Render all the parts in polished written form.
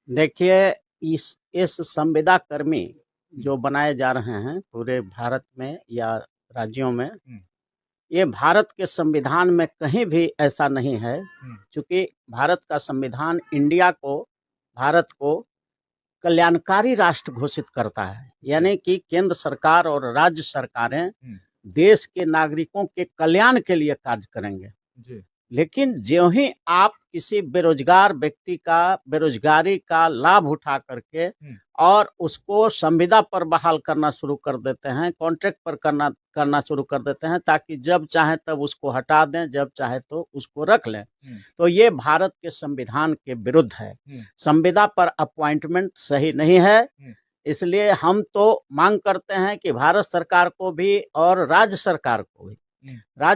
देखिए, इस संविदा कर्मी जो बनाए जा रहे हैं पूरे भारत में या राज्यों में, ये भारत के संविधान में कहीं भी ऐसा नहीं है। चूंकि भारत का संविधान भारत को कल्याणकारी राष्ट्र घोषित करता है, यानी कि केंद्र सरकार और राज्य सरकारें देश के नागरिकों के कल्याण के लिए कार्य करेंगे। लेकिन ज्यों ही आप किसी बेरोजगार व्यक्ति का बेरोजगारी का लाभ उठा करके और उसको संविदा पर बहाल करना शुरू कर देते हैं, कॉन्ट्रैक्ट पर करना शुरू कर देते हैं, ताकि जब चाहे तब उसको हटा दें, जब चाहे तो उसको रख लें, तो ये भारत के संविधान के विरुद्ध है। संविदा पर अपॉइंटमेंट सही नहीं है। इसलिए हम तो मांग करते हैं कि भारत सरकार को भी और राज्य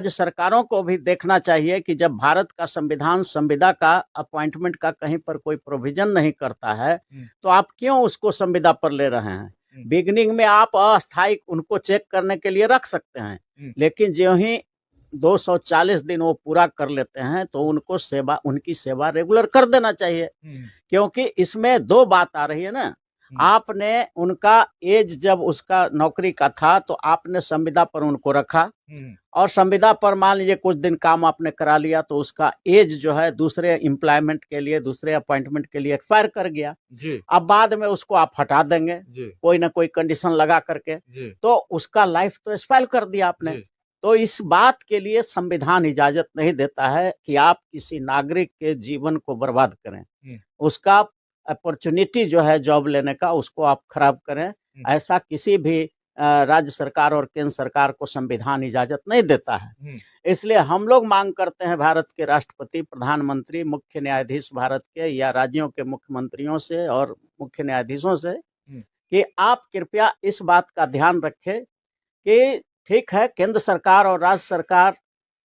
सरकारों को भी देखना चाहिए कि जब भारत का संविधान संविदा का अपॉइंटमेंट का कहीं पर कोई प्रोविजन नहीं करता है, तो आप क्यों उसको संविदा पर ले रहे हैं। बिगिनिंग में आप अस्थायी उनको चेक करने के लिए रख सकते हैं, लेकिन ज्यों ही 240 दिन वो पूरा कर लेते हैं तो उनकी सेवा रेगुलर कर देना चाहिए। क्योंकि इसमें दो बात आ रही है ना। आपने उनका एज जब उसका नौकरी का था तो आपने संविदा पर उनको रखा, और संविदा पर मान लीजिए कुछ दिन काम आपने करा लिया तो उसका एज जो है दूसरे एम्प्लॉयमेंट के लिए, दूसरे अपॉइंटमेंट के लिए एक्सपायर कर गया जी। अब बाद में उसको आप हटा देंगे कोई ना कोई कंडीशन लगा करके, तो उसका लाइफ तो एक्सपायर कर दिया आपने। तो इस बात के लिए संविधान इजाजत नहीं देता है कि आप किसी नागरिक के जीवन को बर्बाद करें, उसका अपॉर्चुनिटी जो है जॉब लेने का उसको आप खराब करें। ऐसा किसी भी राज्य सरकार और केंद्र सरकार को संविधान इजाजत नहीं देता है। इसलिए हम लोग मांग करते हैं भारत के राष्ट्रपति, प्रधानमंत्री, मुख्य न्यायाधीश भारत के या राज्यों के मुख्यमंत्रियों से और मुख्य न्यायाधीशों से कि आप कृपया इस बात का ध्यान रखें कि ठीक है, केंद्र सरकार और राज्य सरकार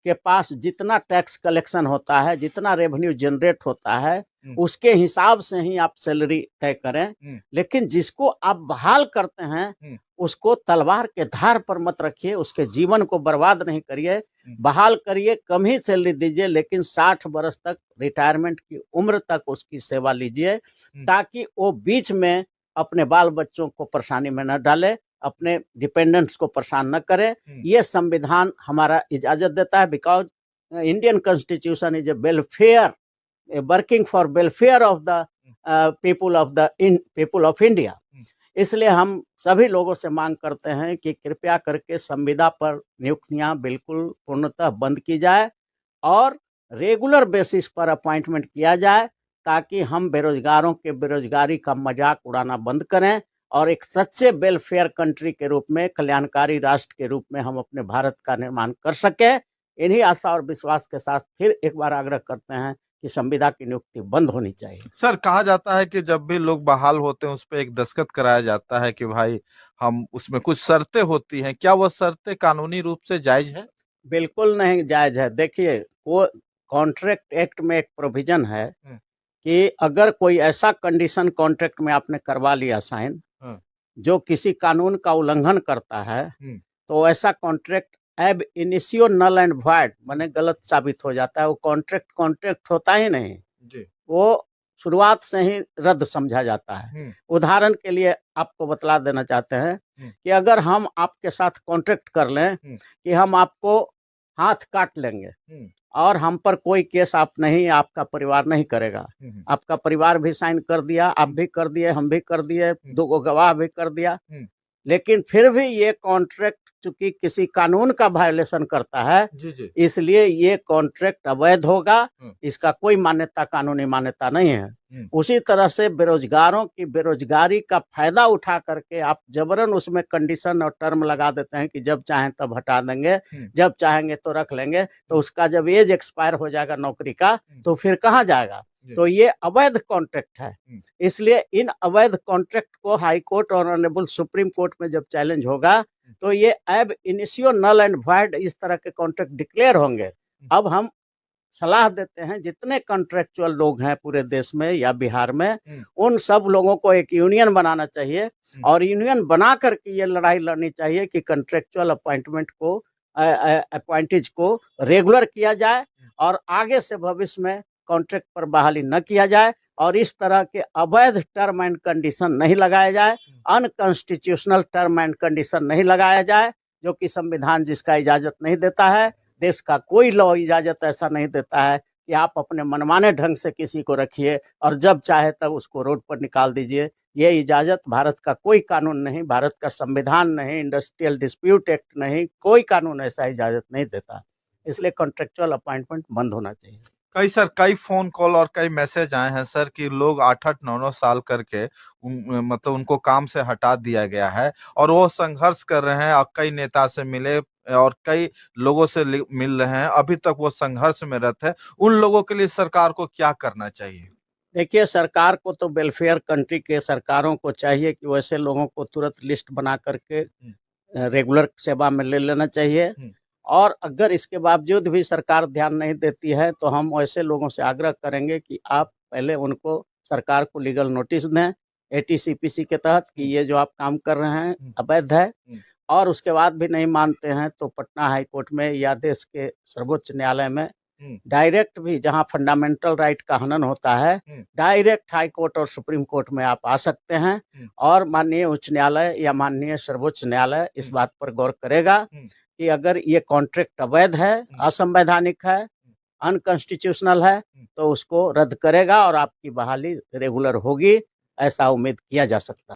के पास जितना टैक्स कलेक्शन होता है, जितना रेवेन्यू जनरेट होता है, उसके हिसाब से ही आप सैलरी तय करें। लेकिन जिसको आप बहाल करते हैं उसको तलवार के धार पर मत रखिए, उसके जीवन को बर्बाद नहीं करिए। बहाल करिए, कम ही सैलरी दीजिए, लेकिन 60 वर्ष तक रिटायरमेंट की उम्र तक उसकी सेवा लीजिए, ताकि वो बीच में अपने बाल बच्चों को परेशानी में न डाले, अपने डिपेंडेंट्स को परेशान न करे। ये संविधान हमारा इजाजत देता है, because Indian constitution is a welfare, working for welfare of the people of India. इसलिए हम सभी लोगों से मांग करते हैं कि कृपया करके संविदा पर नियुक्तियां बिल्कुल पूर्णतः बंद की जाए और रेगुलर बेसिस पर अपॉइंटमेंट किया जाए, ताकि हम बेरोजगारों के बेरोजगारी का मजाक उड़ाना बंद करें और एक सच्चे वेलफेयर कंट्री के रूप में, कल्याणकारी राष्ट्र के रूप में हम अपने भारत का निर्माण कर सके। इन्हीं आशा और विश्वास के साथ फिर एक बार आग्रह करते हैं कि संविदा की नियुक्ति बंद होनी चाहिए। सर, कहा जाता है कि जब भी लोग बहाल होते हैं उस पर एक दस्तखत कराया जाता है कि भाई हम, उसमें कुछ शर्तें होती हैं, क्या वो शर्तें कानूनी रूप से जायज है? बिल्कुल नहीं जायज है। देखिए, वो कॉन्ट्रैक्ट एक्ट में एक प्रोविजन है कि अगर कोई ऐसा कंडीशन कॉन्ट्रैक्ट में आपने करवा लिया साइन जो किसी कानून का उल्लंघन करता है, तो ऐसा कॉन्ट्रैक्ट एब इनिशियो नल एंड वॉइड माने गलत साबित हो जाता है। वो कॉन्ट्रैक्ट होता ही नहीं जी। वो शुरुआत से ही रद्द समझा जाता है। उदाहरण के लिए आपको बतला देना चाहते हैं कि अगर हम आपके साथ कॉन्ट्रैक्ट कर लें कि हम आपको हाथ काट लेंगे और हम पर कोई केस आपका परिवार नहीं करेगा, आपका परिवार भी साइन कर दिया, आप भी कर दिए, हम भी कर दिए, 2 गवाह भी कर दिया, लेकिन फिर भी ये कॉन्ट्रैक्ट चूंकि किसी कानून का वायलेशन करता है जी। इसलिए ये कॉन्ट्रैक्ट अवैध होगा, इसका कोई मान्यता, कानूनी मान्यता नहीं है। उसी तरह से बेरोजगारों की बेरोजगारी का फायदा उठा करके आप जबरन उसमें कंडीशन और टर्म लगा देते हैं कि जब चाहें तब हटा देंगे, जब चाहेंगे तो रख लेंगे, तो उसका जब एज एक्सपायर हो जाएगा नौकरी का तो फिर कहाँ जाएगा। तो ये अवैध कॉन्ट्रैक्ट है। इसलिए इन अवैध कॉन्ट्रैक्ट को हाई कोर्ट और ऑनरेबल सुप्रीम कोर्ट में जब चैलेंज होगा तो ये एब इनिशियो नल एंड वॉइड इस तरह के कॉन्ट्रैक्ट डिक्लेयर होंगे। अब हम सलाह देते हैं जितने कॉन्ट्रेक्चुअल लोग हैं पूरे देश में या बिहार में, उन सब लोगों को एक यूनियन बनाना चाहिए और यूनियन बना करके ये लड़ाई लड़नी चाहिए कि कॉन्ट्रेक्चुअल अपॉइंटीज को रेगुलर किया जाए और आगे से भविष्य में कॉन्ट्रैक्ट पर बहाली न किया जाए, और इस तरह के अवैध टर्म एंड कंडीशन नहीं लगाया जाए, अनकॉन्स्टिट्यूशनल टर्म एंड कंडीशन नहीं लगाया जाए, जो कि संविधान जिसका इजाजत नहीं देता है, देश का कोई लॉ इजाजत ऐसा नहीं देता है कि आप अपने मनमाने ढंग से किसी को रखिए और जब चाहे तब उसको रोड पर निकाल दीजिए। ये इजाजत भारत का कोई कानून नहीं, भारत का संविधान नहीं, इंडस्ट्रियल डिस्प्यूट एक्ट नहीं, कोई कानून ऐसा इजाजत नहीं देता। इसलिए कॉन्ट्रेक्चुअल अपॉइंटमेंट बंद होना चाहिए। कई फोन कॉल और कई मैसेज आए हैं सर कि लोग 8-8 9-9 साल करके मतलब उनको काम से हटा दिया गया है और वो संघर्ष कर रहे हैं। और कई नेता से मिले और कई लोगों से मिल रहे हैं, अभी तक वो संघर्ष में रत है। उन लोगों के लिए सरकार को क्या करना चाहिए? देखिए, सरकार को तो वेलफेयर कंट्री के सरकारों को चाहिए कि वैसे लोगों को तुरंत लिस्ट बना करके रेगुलर सेवा में ले लेना चाहिए। और अगर इसके बावजूद भी सरकार ध्यान नहीं देती है तो हम ऐसे लोगों से आग्रह करेंगे कि आप पहले उनको, सरकार को लीगल नोटिस दें एटीसीपीसी के तहत कि ये जो आप काम कर रहे हैं अवैध है। और उसके बाद भी नहीं मानते हैं तो पटना हाई कोर्ट में या देश के सर्वोच्च न्यायालय में डायरेक्ट भी, जहां फंडामेंटल राइट का हनन होता है, डायरेक्ट हाई कोर्ट और सुप्रीम कोर्ट में आप आ सकते हैं और माननीय उच्च न्यायालय या माननीय सर्वोच्च न्यायालय इस बात पर गौर करेगा कि अगर ये कॉन्ट्रैक्ट अवैध है, असंवैधानिक है, अनकॉन्स्टिट्यूशनल है तो उसको रद्द करेगा और आपकी बहाली रेगुलर होगी, ऐसा उम्मीद किया जा सकता है।